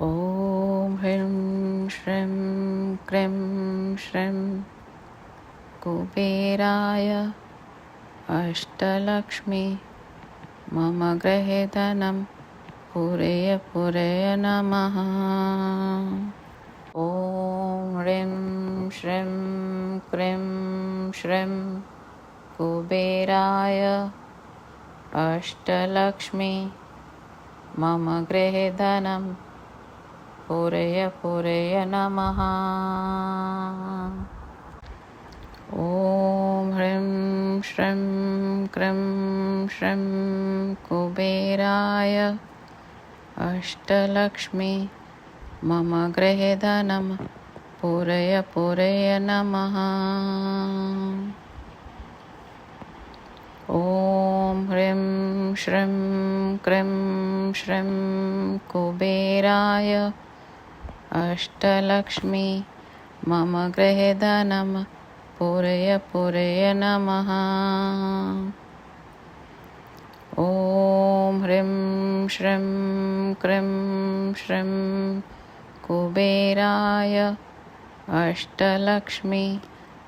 ॐ ह्रीं श्रीं क्रीं श्रीं कुबेराय अष्टलक्ष्मी मम गृहे धनं पूरय पूरय नमः। ॐ ह्रीं श्रीं क्रीं श्रीं कुबेराय अष्टलक्ष्मी मम गृहे धनं पूरय पूरय नमः। ॐ ह्रीं श्रीं क्रीं श्रीं कुबेराय अष्टलक्ष्मी मम गृहे धनं पूरय पूरय नमः। ॐ ह्रीं श्रीं क्रीं श्रीं कुबेराय अष्टलक्ष्मी मम गृहे धनं पूरय पूरय नमः। ॐ ह्रीं श्रीं क्रीं श्रीं कुबेराय अष्टलक्ष्मी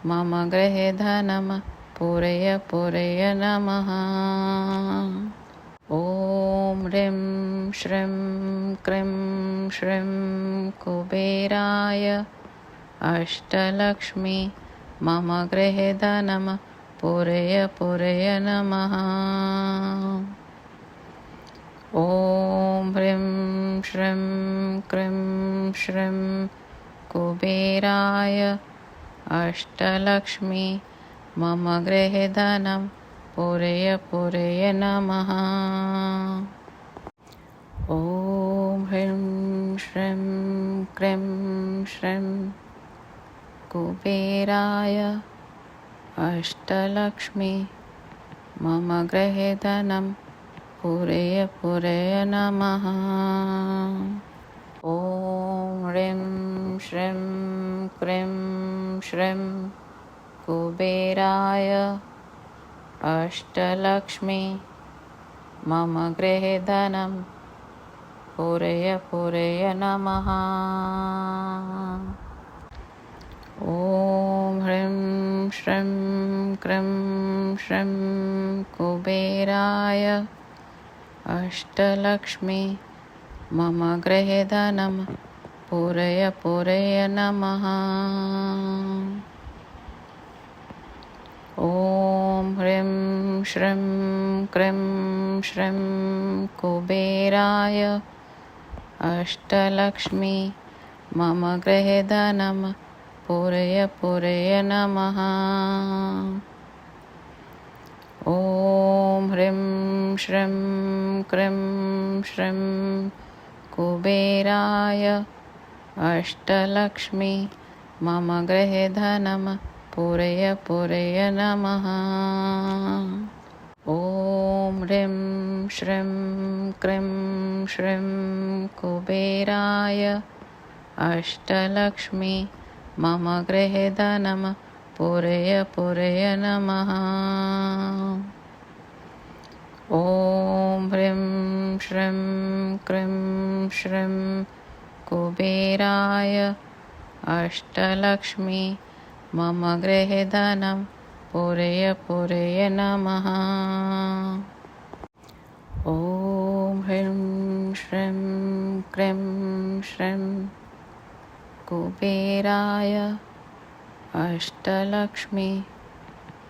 मम गृहे धनं पूरय पूरय नमः। ॐ ह्रीं श्रीं क्रीं श्रीं कुबेराय अष्टलक्ष्मी मम गृहे धनं पूरय पूरय नमः। ॐ ह्रीं श्रीं क्रीं श्रीं कुबेराय अष्टलक्ष्मी मम गृहे धनं पूरय पूरय नमः। ॐ ह्रीं श्रीं क्रीं श्रीं कुबेराय अष्टलक्ष्मी मम गृहे धनं पूरय पूरय नमः। ॐ ह्रीं श्रीं क्रीं श्रीं कुबेराय अष्टलक्ष्मी मम गृहे धनं पूरय पूरय नमः। ॐ ह्रीं श्रीं क्रीं श्रीं कुबेराय अष्टलक्ष्मी मम गृहे धनं पूरय पूरय नमः। ॐ ह्रीं श्रीं क्रीं श्रीं कुबेराय अष्टलक्ष्मी मम गृहे धनं पूरय पूरय नमः। ॐ ह्रीं श्रीं क्रीं श्रीं कुबेराय अष्टलक्ष्मी मम गृहे धनं पूरय पूरय नमः। ॐ ह्रीं श्रीं क्रीं श्रीं कुबेराय अष्टलक्ष्मी मम गृहे धनं पूरय पूरय नमः। ॐ ह्रीं श्रीं क्रीं श्रीं कुबेराय अष्टलक्ष्मी मम गृहे धनं पूरय पूरय नमः। ॐ ह्रीं श्रीं क्रीं श्रीं कुबेराय अष्टलक्ष्मी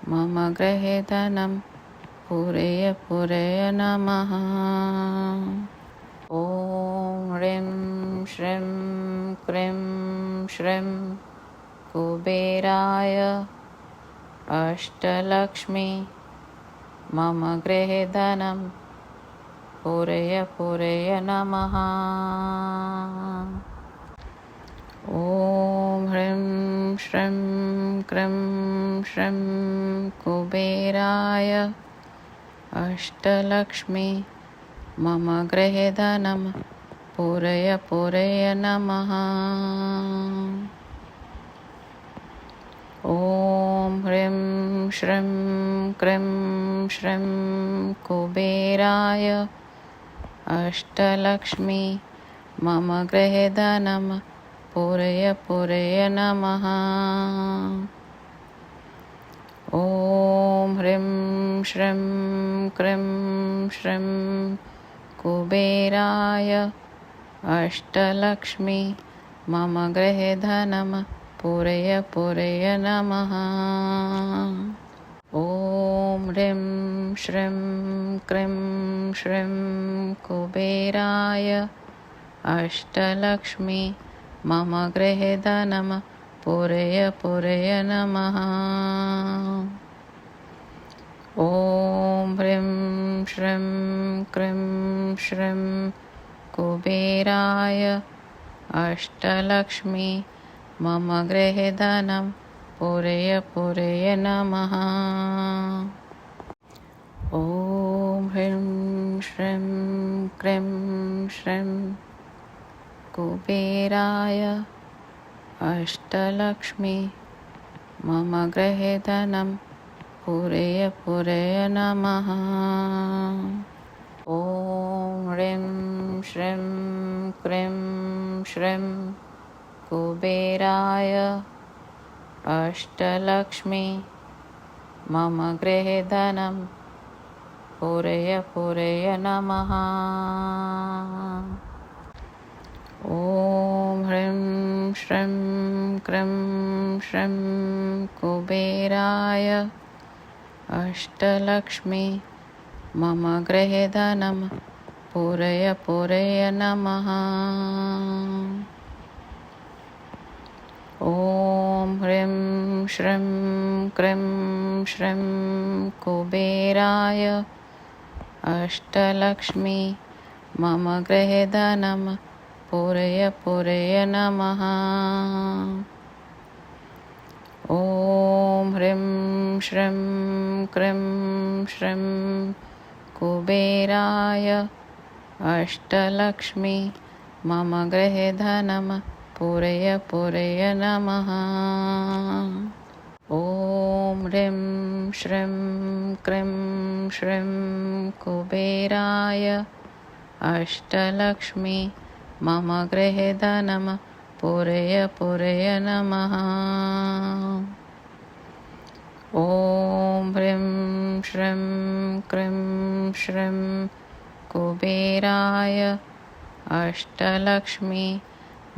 मम गृहे धनं पूरय पूरय नमः। ॐ ह्रीं श्रीं क्रीं श्रीं कुबेराय अष्टलक्ष्मी मम गृहे धनं पूरय पूरय नमः। ॐ ह्रीं श्रीं क्रीं श्रीं कुबेराय अष्टलक्ष्मी मम गृहे धनं पूरय पूरय नमः। ॐ ह्रीं श्रीं क्रीं श्रीं कुबेराय अष्टलक्ष्मी मम गृहे धनं पूरय पूरय नमः। ॐ ह्रीं श्रीं क्रीं श्रीं कुबेराय अष्टलक्ष्मी मम गृहे धनं पूरय पूरय नमः। ॐ ह्रीं श्रीं क्रीं श्रीं कुबेराय अष्टलक्ष्मी मम गृहे धनं पूरय पूरय नमः। ॐ ह्रीं श्रीं क्रीं श्रीं कुबेराय अष्टलक्ष्मी मम गृहे धनं पूरय पूरय नमः। ॐ ह्रीं श्रीं क्रीं श्रीं कुबेराय अष्टलक्ष्मी मम गृहे धनं पूरय पूरय नमः। ॐ ह्रीं श्रीं क्रीं श्रीं कुबेराय अष्टलक्ष्मी मम गृहे धनं पूरय पूरय नमः। ॐ ह्रीं श्रीं क्रीं श्रीं कुबेराय अष्टलक्ष्मी मम गृहे धनं पूरय पूरय नमः। ॐ ह्रीं श्रीं क्रीं श्रीं कुबेराय अष्टलक्ष्मी मम गृहे धनं पूरय पूरय नमः। ॐ ह्रीं श्रीं क्रीं श्रीं कुबेराय अष्टलक्ष्मी मम गृहे धनं पूरय पूरय नमः। ॐ ह्रीं श्रीं क्रीं श्रीं कुबेराय अष्टलक्ष्मी मम गृहे धनं पूरय पूरय नमः। ॐ ह्रीं श्रीं क्रीं श्रीं कुबेराय अष्टलक्ष्मी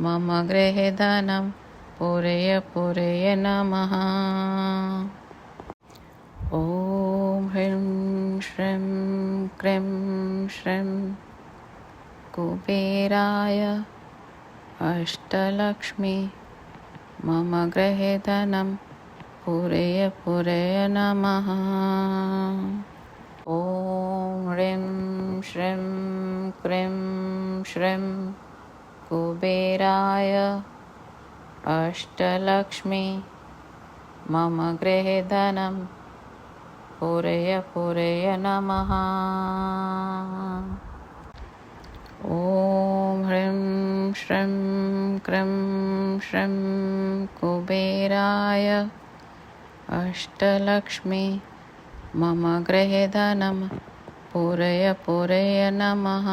मम गृहे धनं पूरय पूरय नमः। ॐ ह्रीं श्रीं क्रीं श्रीं कुबेराय अष्टलक्ष्मी मम गृहे धनं पूरय पूरय नमः। ॐ ह्रीं श्रीं क्रीं श्रीं कुबेराय अष्टलक्ष्मी मम गृहे धनं पूरय पूरय नमः। ॐ ह्रीं श्रीं क्रीं श्रीं कुबेराय अष्टलक्ष्मी मम गृहे धनं पूरय पूरय नमः।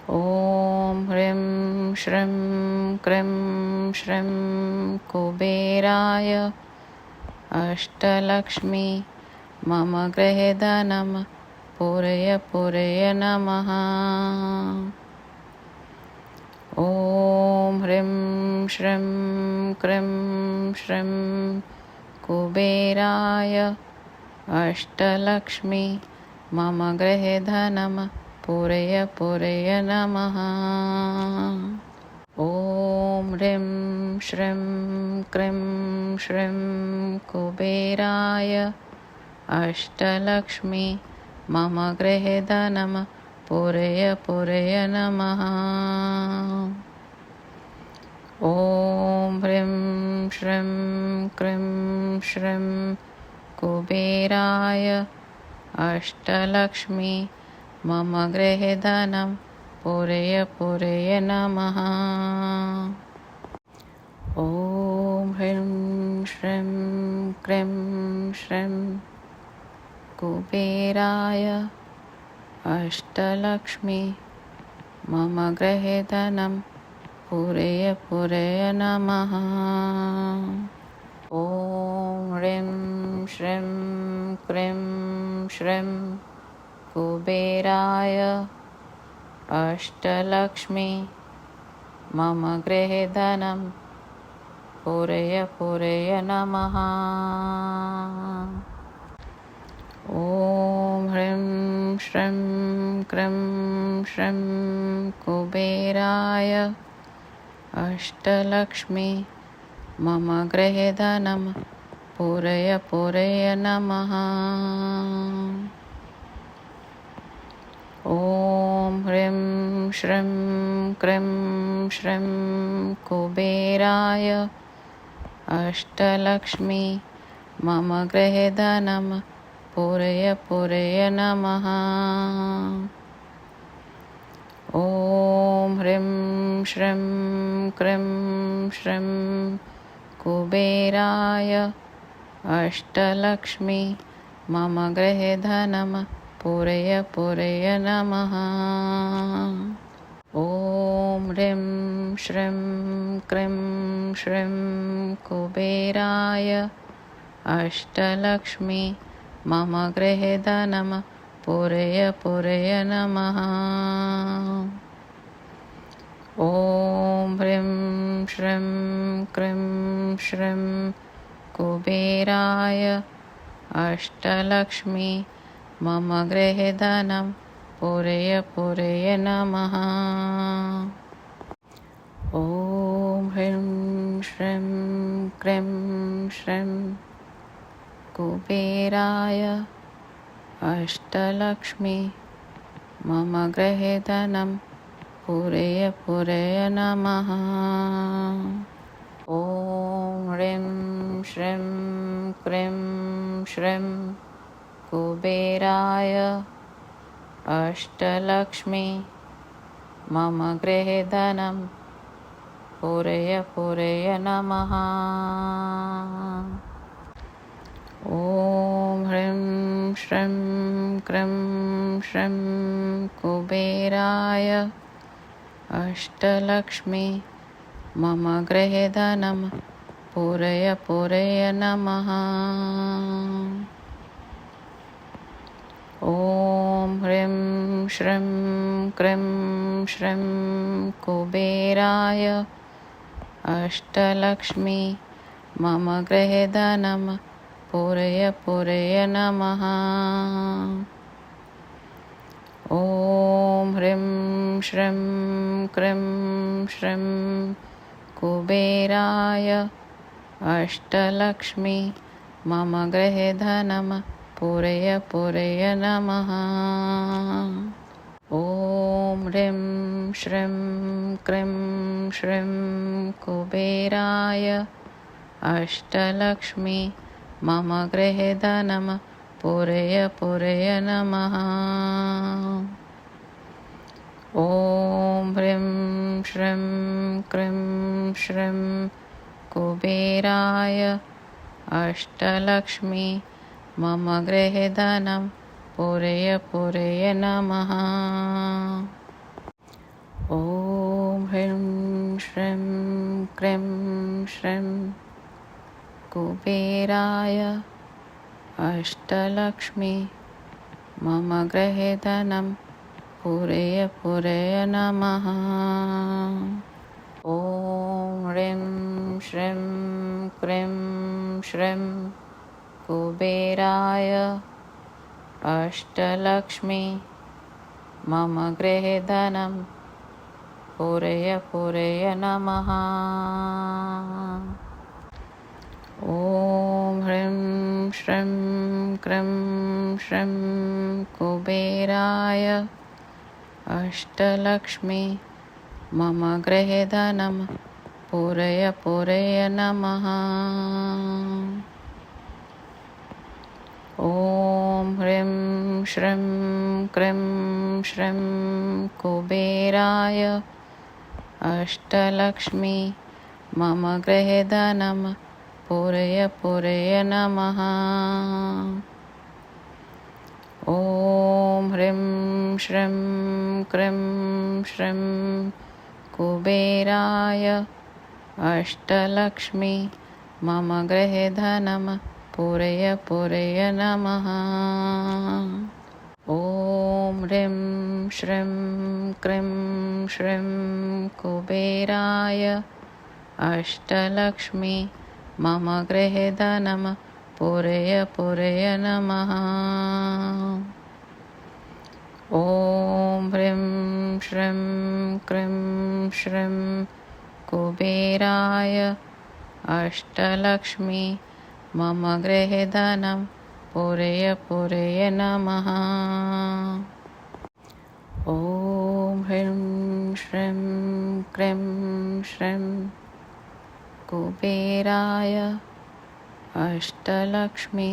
ॐ ह्रीं श्रीं क्रीं श्रीं कुबेराय अष्टलक्ष्मी मम गृहे धनं पूरय पूरय नमः। ॐ ह्रीं श्रीं क्रीं श्रीं कुबेराय अष्टलक्ष्मी मम गृहे धनं पूरय पूरय नमः। ॐ ह्रीं श्रीं क्रीं श्रीं कुबेराय अष्टलक्ष्मी मम गृहे धनं पूरय पूरय नमः। ॐ ह्रीं श्रीं क्रीं श्रीं कुबेराय अष्टलक्ष्मी मम गृहे धनं पूरय पूरय नमः। ॐ ह्रीं श्रीं क्रीं श्रीं कुबेराय अष्टलक्ष्मी अष्टलक्ष्मी मम गृहे धनं पूरय पूरय नमः। ॐ ह्रीं श्रीं क्रीं श्रीं कुबेराय अष्टलक्ष्मी मम गृहे धनं पूरय पूरय नमः। ॐ ह्रीं श्रीं क्रीं श्रीं कुबेराय अष्टलक्ष्मी मम गृहे धनं पूरय पूरय नमः। ॐ ह्रीं श्रीं क्रीं श्रीं कुबेराय अष्टलक्ष्मी मम गृहे धनं पूरय पूरय नमः। ॐ ह्रीं श्रीं क्रीं श्रीं कुबेराय अष्टलक्ष्मी मम गृहे धनं पूरय पूरय नमः। ॐ ह्रीं श्रीं क्रीं श्रीं कुबेराय अष्टलक्ष्मी मम गृहे धनं पूरय पूरय नमः। ॐ ह्रीं श्रीं क्रीं श्रीं कुबेराय अष्टलक्ष्मी मम गृहे धनं पूरय पूरय नमः। ॐ ह्रीं श्रीं क्रीं श्रीं कुबेराय अष्टलक्ष्मी मम गृहे धनं पूरय पूरय नमः। ॐ ह्रीं श्रीं क्रीं श्रीं कुबेराय अष्टलक्ष्मी मम गृहे धनं पूरय पूरय नमः। ॐ ह्रीं श्रीं क्रीं श्रीं कुबेराय अष्टलक्ष्मी मम गृहे धनं पूरय पूरय नमः। ॐ ह्रीं श्रीं क्रीं श्रीं कुबेराय अष्टलक्ष्मी मम गृहे धनं पूरय पूरय नमः। ॐ ह्रीं श्रीं क्रीं श्रीं कुबेराय अष्टलक्ष्मी मम गृहे धनं पूरय पूरय नमः। ॐ ह्रीं श्रीं क्रीं श्रीं कुबेराय अष्टलक्ष्मी मम गृहे धनं पूरय पूरय नमः। ॐ ह्रीं श्रीं क्रीं श्रीं कुबेराय अष्टलक्ष्मी मम गृहे धनं पूरय पूरय नमः। ॐ ह्रीं श्रीं क्रीं श्रीं कुबेराय अष्टलक्ष्मी मम गृहे धनं पूरय पूरय नमः। ॐ ह्रीं श्रीं क्रीं श्रीं कुबेराय अष्टलक्ष्मी मम गृहे धनं पूरय पूरय नमः। ॐ ह्रीं श्रीं क्रीं श्रीं कुबेराय अष्टलक्ष्मी मम गृहे धनं पूरय पूरय नमः। ॐ ह्रीं श्रीं क्रीं श्रीं कुबेराय अष्टलक्ष्मी मम गृहे धनं पूरय पूरय नमः। ॐ ह्रीं श्रीं क्रीं श्रीं कुबेराय अष्टलक्ष्मी मम गृहे धनं पूरय पूरय नमः। ॐ ह्रीं श्रीं क्रीं श्रीं कुबेराय अष्टलक्ष्मी मम गृहे धनं पूरय पूरय नमः। ॐ ह्रीं श्रीं क्रीं श्रीं कुबेराय अष्टलक्ष्मी मम गृहे धनं पूरय पूरय नमः। ॐ ह्रीं श्रीं क्रीं श्रीं कुबेराय अष्टलक्ष्मी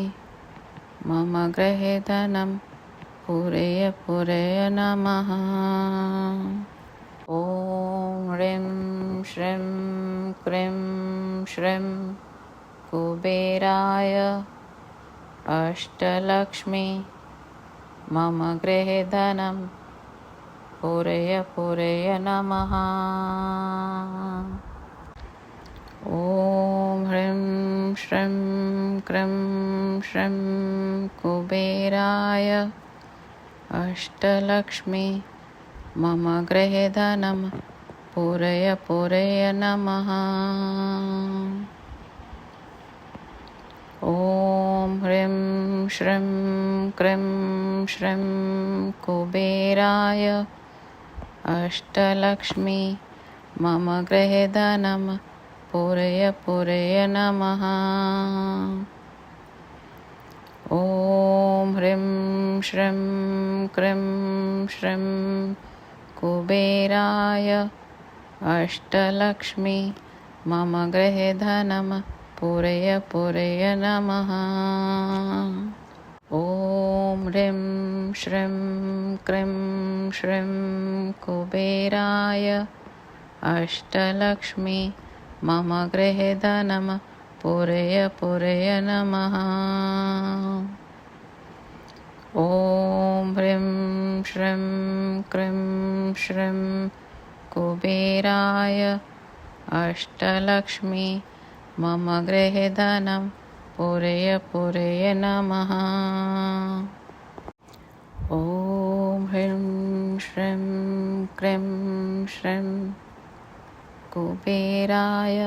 मम गृहे धनं पूरय पूरय नमः। ॐ ह्रीं श्रीं क्रीं श्रीं कुबेराय अष्टलक्ष्मी मम गृहे धनं पूरय पूरय नमः। ॐ ह्रीं श्रीं क्रीं श्रीं कुबेराय अष्टलक्ष्मी मम गृहे धनं पूरय पूरय नमः। ॐ ह्रीं श्रीं क्रीं श्रीं कुबेराय अष्टलक्ष्मी मम गृहे धनं पूरय पूरय नमः। ॐ ह्रीं श्रीं क्रीं श्रीं कुबेराय अष्टलक्ष्मी मम गृहे धनं पूरय पूरय नमः। ॐ ह्रीं श्रीं क्रीं श्रीं कुबेराय अष्टलक्ष्मी मम गृहे धनं पूरय पूरय नमः। ॐ ह्रीं श्रीं क्रीं श्रीं कुबेराय अष्टलक्ष्मी मम गृहे धनं पूरय पूरय नमः। ॐ ह्रीं श्रीं क्रीं श्रीं कुबेराय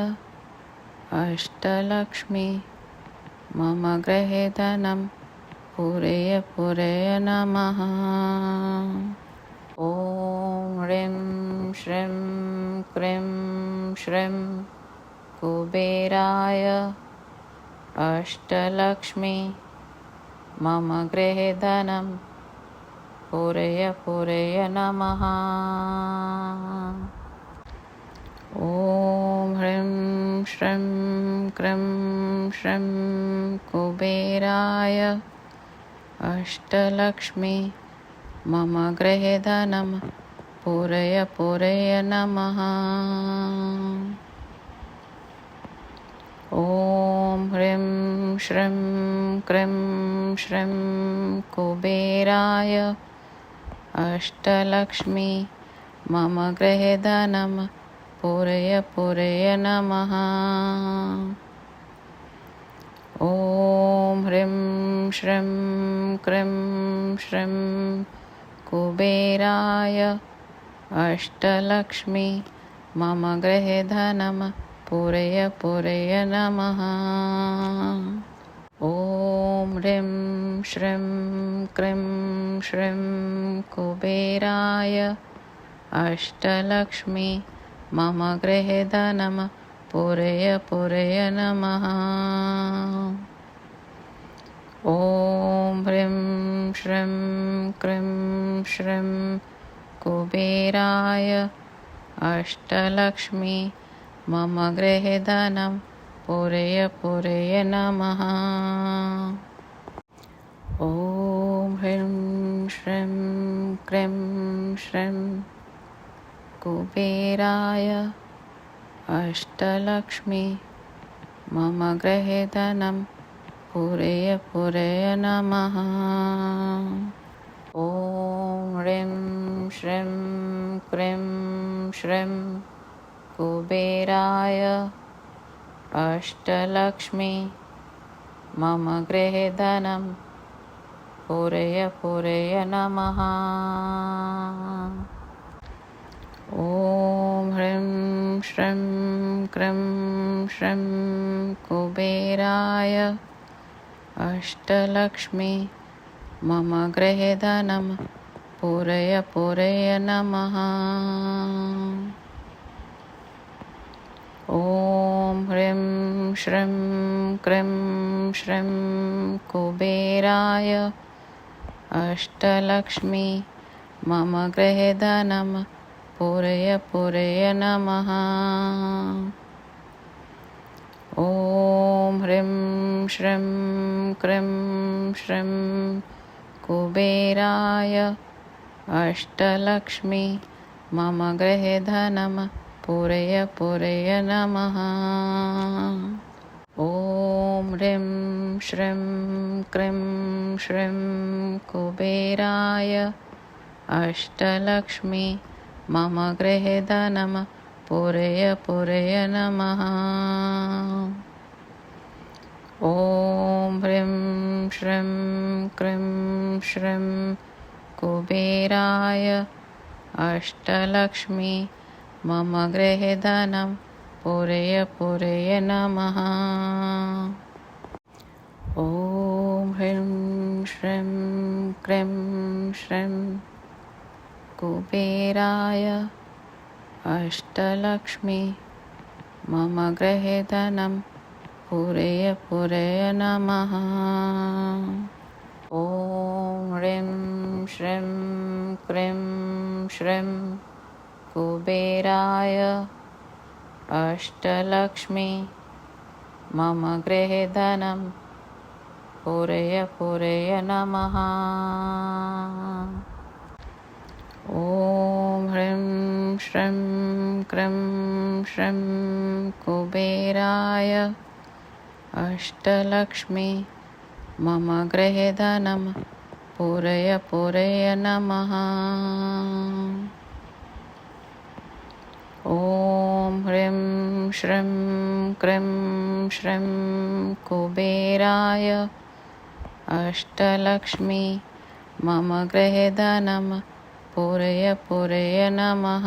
अष्टलक्ष्मी मम गृहे धनं पूरय पूरय नमः। ॐ ह्रीं श्रीं क्रीं श्रीं कुबेराय अष्टलक्ष्मी मम गृहे धनं पूरय पूरय नमः। ॐ ह्रीं श्रीं क्रीं श्रीं कुबेराय अष्टलक्ष्मी मम गृहे धनं पूरय पूरय नमः। ॐ ह्रीं श्रीं क्रीं श्रीं कुबेराय अष्टलक्ष्मी मम गृहे धनं पूरय पूरय नमः। ॐ ह्रीं श्रीं क्रीं श्रीं कुबेराय अष्टलक्ष्मी मम गृहे धनं पूरय पूरय नमः। ॐ ह्रीं श्रीं क्रीं श्रीं कुबेराय अष्टलक्ष्मी मम गृहे धनं पूरय पूरय नमः। ॐ ह्रीं श्रीं क्रीं श्रीं कुबेराय अष्टलक्ष्मी मम गृहे धनं पूरय पूरय नमः। ॐ ह्रीं श्रीं क्रीं श्रीं कुबेराय अष्टलक्ष्मी मम गृहे धनं पूरय पूरय नमः। ॐ ह्रीं श्रीं क्रीं श्रीं कुबेराय अष्टलक्ष्मी मम गृहे धनं पूरय पूरय नमः। ॐ ह्रीं श्रीं क्रीं श्रीं कुबेराय अष्टलक्ष्मी मम गृहे धनं पूरय पूरय नमः। ॐ ह्रीं श्रीं क्रीं श्रीं कुबेराय अष्टलक्ष्मी मम गृहे धनं पूरय पूरय नमः। ॐ ह्रीं श्रीं क्रीं श्रीं कुबेराय अष्टलक्ष्मी मम गृहे धनं पूरय पूरय नमः। ॐ ह्रीं श्रीं क्रीं श्रीं कुबेराय अष्टलक्ष्मी मम गृहे धनं पूरय पूरय नमः। ॐ ह्रीं श्रीं क्रीं श्रीं कुबेराय अष्टलक्ष्मी मम गृहे धनं पूरय पूरय नमः। ॐ ह्रीं श्रीं क्रीं श्रीं कुबेराय अष्टलक्ष्मी मम गृहे धनं पूरय पूरय नमः। ॐ ह्रीं श्रीं क्रीं श्रीं कुबेराय अष्टलक्ष्मी मम गृहे धनं पूरय पूरय नमः। ॐ ह्रीं श्रीं क्रीं श्रीं कुबेराय अष्टलक्ष्मी मम गृहे धनं पूरय पूरय नमः। ॐ ह्रीं श्रीं क्रीं श्रीं कुबेराय अष्टलक्ष्मी मम गृहे धनं पूरय पूरय नमः।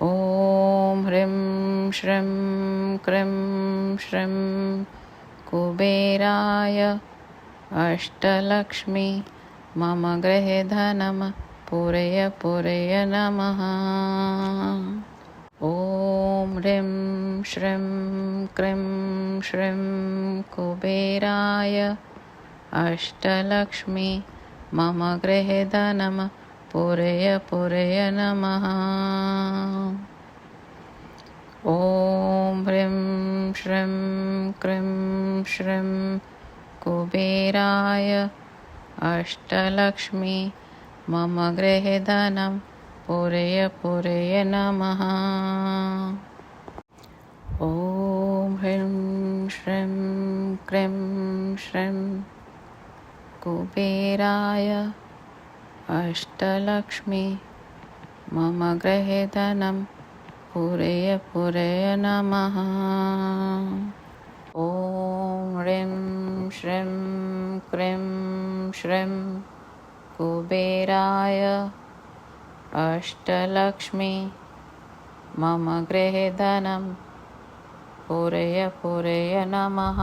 ॐ ह्रीं श्रीं क्रीं श्रीं कुबेराय अष्टलक्ष्मी मम गृहे धनं पूरय पूरय नमः। ॐ ह्रीं श्रीं क्रीं श्रीं कुबेराय अष्टलक्ष्मी मम गृहे धनं पूरय पूरय नमः। ॐ ह्रीं श्रीं क्रीं श्रीं कुबेराय अष्टलक्ष्मी मम गृहे धनं पूरय पूरय नमः। ॐ ह्रीं श्रीं क्रीं श्रीं कुबेराय अष्टलक्ष्मी मम गृहे धनं पूरय पूरय नमः। ॐ ह्रीं श्रीं क्रीं श्रीं कुबेराय अष्टलक्ष्मी मम गृहे धनं पूरय पूरय नमः।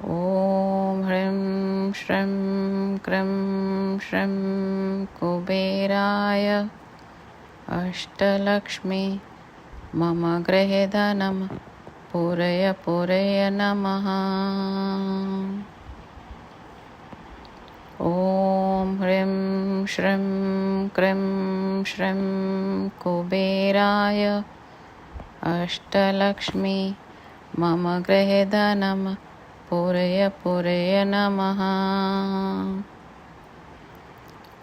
ॐ ह्रीं श्रीं क्रीं श्रीं कुबेराय अष्टलक्ष्मी मम गृहे धनं पूरय पूरय नमः। ॐ ह्रीं श्रीं क्रीं श्रीं कुबेराय अष्टलक्ष्मी मम गृहे धनं पूरय पूरय नमः।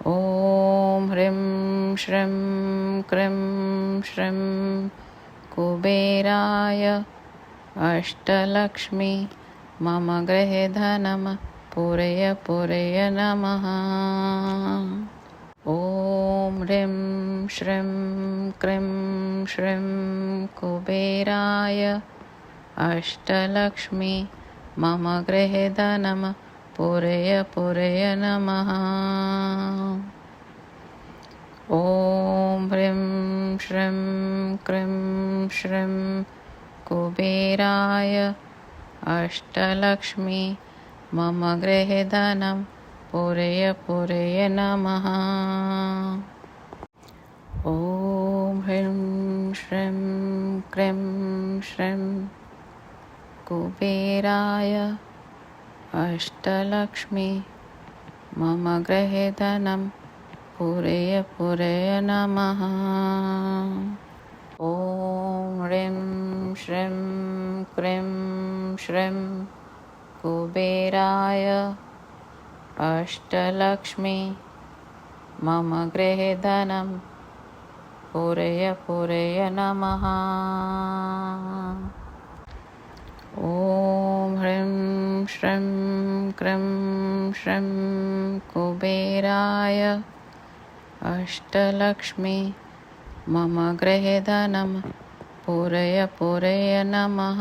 ॐ ह्रीं श्रीं क्रीं श्रीं कुबेराय अष्टलक्ष्मी मम गृहे धनं पूरय पूरय नमः। ॐ ह्रीं श्रीं क्रीं श्रीं कुबेराय अष्टलक्ष्मी मम गृहे धनं पूरय पूरय नमः। ॐ ह्रीं श्रीं क्रीं श्रीं कुबेराय अष्टलक्ष्मी मम गृहे धनं पूरय पूरय नमः। ॐ ह्रीं श्रीं क्रीं श्रीं कुबेराय अष्टलक्ष्मी मम गृहे धनं पूरय पूरय नमः। ॐ ह्रीं श्रीं क्रीं श्रीं कुबेराय अष्टलक्ष्मी मम गृहे धनं पूरय पूरय नमः। ॐ ह्रीं श्रीं क्रीं श्रीं कुबेराय अष्टलक्ष्मी मम गृहे धनं पूरय पूरय नमः।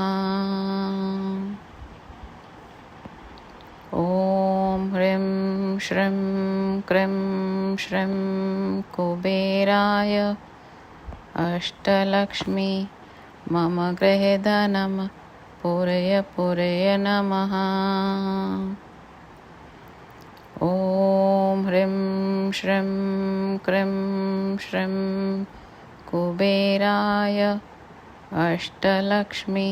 ॐ ह्रीं श्रीं क्रीं श्रीं कुबेराय अष्टलक्ष्मी मम गृहे धनं पूरय पूरय नमः। ॐ ह्रीं श्रीं क्रीं श्रीं कुबेराय अष्टलक्ष्मी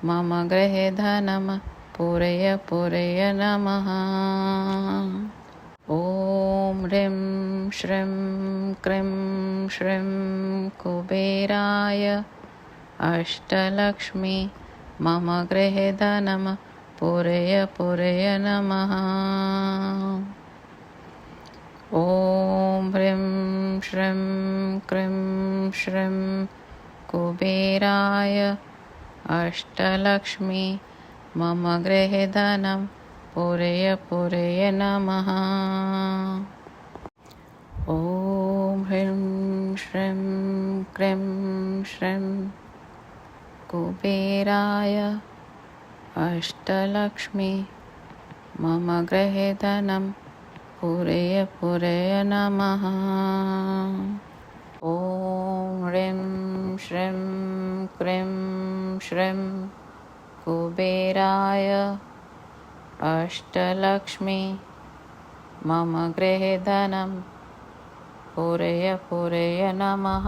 मम गृहे धनं पूरय पूरय नमः। ॐ ह्रीं श्रीं क्रीं श्रीं कुबेराय अष्टलक्ष्मी मम गृहे धनं पूरय पूरय नमः। ॐ ह्रीं श्रीं क्रीं श्रीं कुबेराय अष्टलक्ष्मी मम गृहे धनं पूरय पूरय नमः। ॐ ह्रीं श्रीं क्रीं श्रीं कुबेराय अष्टलक्ष्मी मम गृहे धनं पूरय पूरय नमः। ॐ ह्रीं श्रीं क्रीं श्रीं कुबेराय अष्टलक्ष्मी मम गृहे धनं पूरय पूरय नमः।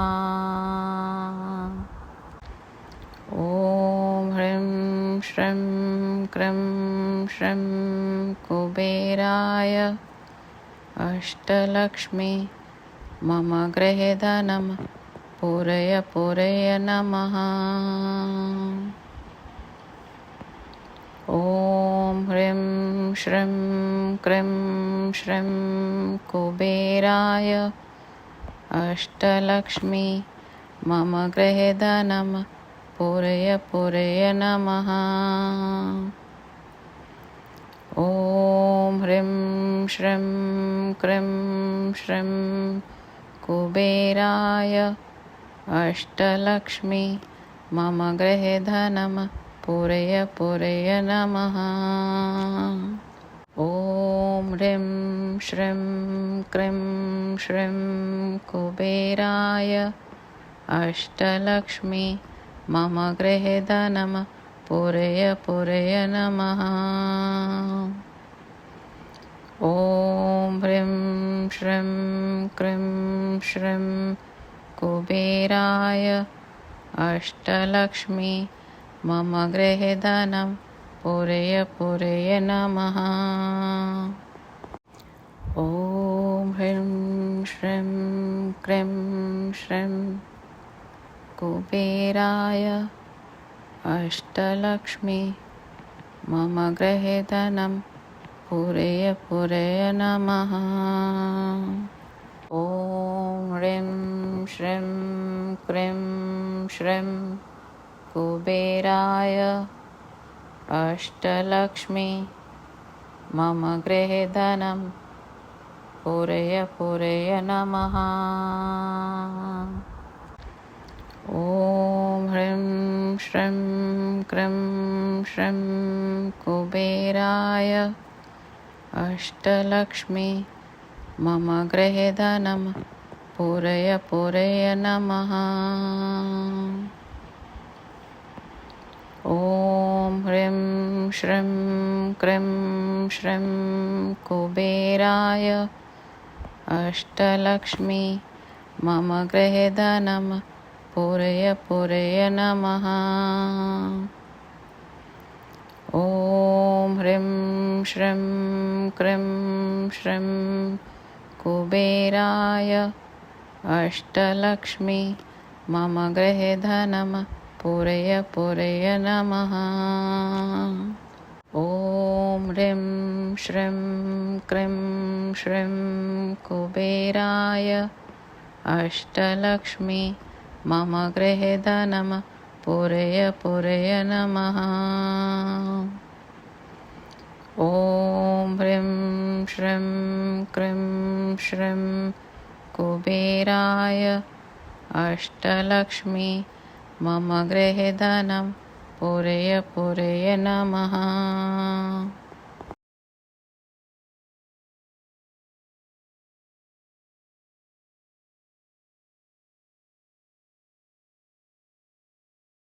ॐ ह्रीं श्रीं क्रीं श्रीं कुबेराय अष्टलक्ष्मी मम गृहे धनं पूरय पूरय नमः। ॐ ह्रीं श्रीं क्रीं श्रीं कुबेराय अष्टलक्ष्मी मम गृहे धनं पूरय पूरय नमः। ॐ ह्रीं श्रीं क्रीं श्रीं कुबेराय अष्टलक्ष्मी मम गृहे धनं पूरय पूरय नमः। ॐ ह्रीं श्रीं क्रीं श्रीं कुबेराय अष्टलक्ष्मी मम गृहे धनं पूरय पूरय नमः। ॐ ह्रीं श्रीं क्रीं श्रीं कुबेराय अष्टलक्ष्मी मम गृहे धनं पूरय पूरय नमः। ॐ ह्रीं श्रीं क्रीं श्रीं कुबेराय अष्टलक्ष्मी मम गृहे धनं पूरय पूरय नमः। ॐ ह्रीं श्रीं क्रीं श्रीं कुबेराय अष्टलक्ष्मी मम गृहे धनं पूरय पूरय नमः। ॐ ह्रीं श्रीं क्रीं श्रीं कुबेराय अष्टलक्ष्मी मम गृहे धनं पूरय पूरय नमः। ॐ ह्रीं श्रीं क्रीं श्रीं कुबेराय अष्टलक्ष्मी मम गृहे धनं पूरय पूरय नमः। ॐ ह्रीं श्रीं क्रीं श्रीं कुबेराय अष्टलक्ष्मी मम गृहे धनं पूरय पूरय नमः। ॐ ह्रीं श्रीं क्रीं श्रीं कुबेराय अष्टलक्ष्मी मम गृहे धनं पूरय पूरय नमः। ॐ ह्रीं श्रीं क्रीं श्रीं कुबेराय अष्टलक्ष्मी मम गृहे धनं पूरय पूरय नमः।